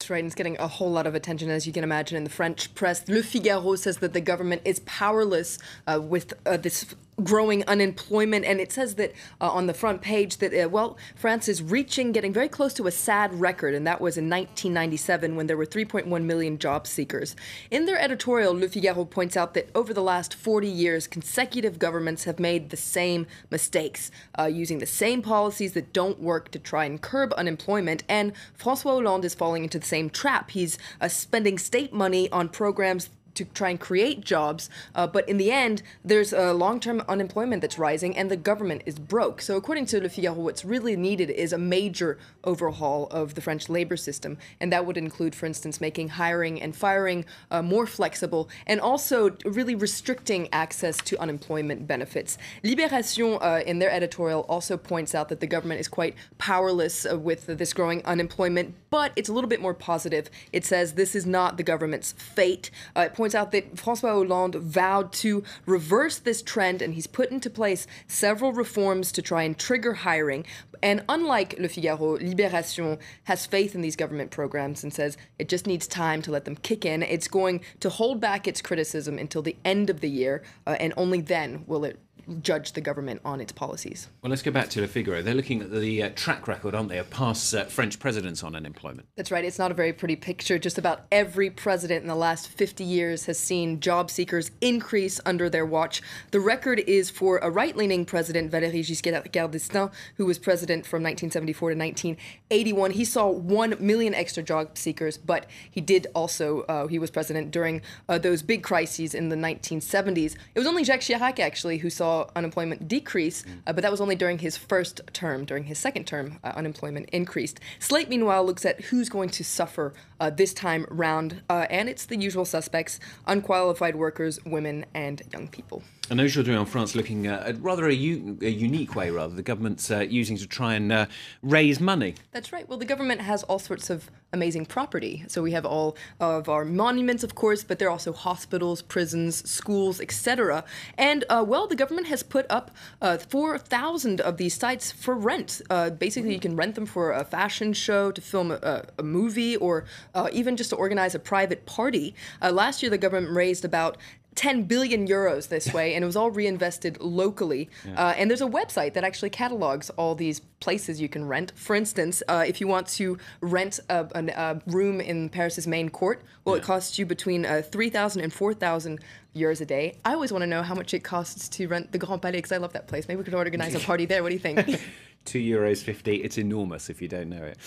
That's right, and it's getting a whole lot of attention, as you can imagine, in the French press. Le Figaro says that the government is powerless with this growing unemployment, and it says that on the front page that, France is getting very close to a sad record, and that was in 1997 when there were 3.1 million job seekers. In their editorial, Le Figaro points out that over the last 40 years, consecutive governments have made the same mistakes, using the same policies that don't work to try and curb unemployment, and François Hollande is falling into the same trap. He's spending state money on programs to try and create jobs, but in the end, there's long-term unemployment that's rising, and the government is broke. So according to Le Figaro, what's really needed is a major overhaul of the French labor system, and that would include, for instance, making hiring and firing more flexible, and also really restricting access to unemployment benefits. Libération, in their editorial, also points out that the government is quite powerless with this growing unemployment, but it's a little bit more positive. It says this is not the government's fate. It points out that François Hollande vowed to reverse this trend, and he's put into place several reforms to try and trigger hiring. And unlike Le Figaro, Libération has faith in these government programs and says it just needs time to let them kick in. It's going to hold back its criticism until the end of the year, and only then will it judge the government on its policies. Well, let's go back to Le Figaro. They're looking at the track record, aren't they, of past French presidents on unemployment. That's right. It's not a very pretty picture. Just about every president in the last 50 years has seen job seekers increase under their watch. The record is for a right-leaning president, Valéry Giscard d'Estaing, who was president from 1974 to 1981. He saw 1 million extra job seekers, but he did also, he was president during those big crises in the 1970s. It was only Jacques Chirac, actually, who saw unemployment decrease, but that was only during his first term. During his second term, unemployment increased. SLATE, meanwhile, looks at who's going to suffer this time round, and it's the usual suspects: unqualified workers, women, and young people. And aujourd'hui en France looking at rather a unique way, the government's using to try and raise money. That's right. Well, the government has all sorts of amazing property. So we have all of our monuments, of course, but there are also hospitals, prisons, schools, etc. And, the government has put up 4,000 of these sites for rent. Basically, you can rent them for a fashion show, to film a movie, or even just to organize a private party. Last year, the government raised about 10 billion euros this way, and it was all reinvested locally. Yeah. And there's a website that actually catalogs all these places you can rent. For instance, if you want to rent a room in Paris's main court, it costs you between 3,000 and 4,000 euros a day. I always want to know how much it costs to rent the Grand Palais, because I love that place. Maybe we could organize a party there. What do you think? €2.50. It's enormous if you don't know it.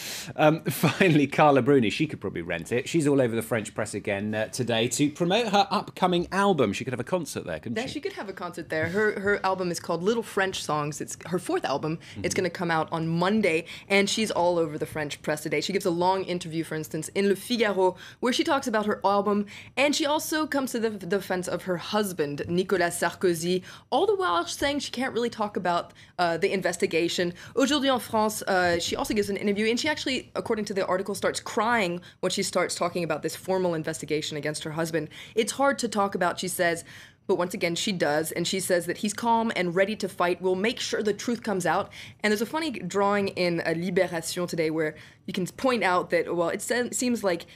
Finally, Carla Bruni, she could probably rent it. She's all over the French press again today to promote her upcoming album. She could have a concert there, couldn't she? Yeah, she could have a concert there. Her album is called Little French Songs. It's her fourth album. Mm-hmm. It's going to come out on Monday, and she's all over the French press today. She gives a long interview, for instance, in Le Figaro, where she talks about her album, and she also comes to the defense of her husband, Nicolas Sarkozy, all the while saying she can't really talk about the investigation. Aujourd'hui en France, she also gives an interview, and she actually, according to the article, starts crying when she starts talking about this formal investigation against her husband. It's hard to talk about, she says, but once again, she does, and she says that he's calm and ready to fight. We'll make sure the truth comes out. And there's a funny drawing in Libération today where you can point out that, it seems like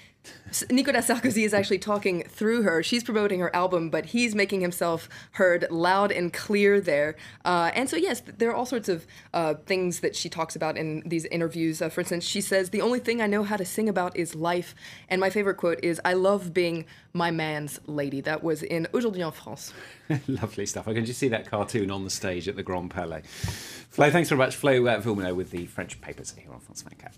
Nicolas Sarkozy is actually talking through her. She's promoting her album, but he's making himself heard loud and clear there. And so, yes, there are all sorts of things that she talks about in these interviews. For instance, she says, "The only thing I know how to sing about is life." And my favorite quote is, "I love being my man's lady." That was in Aujourd'hui en France. Lovely stuff. I can just see that cartoon on the stage at the Grand Palais. Flo, thanks very much. Flo Villeminot with the French papers here on France 24.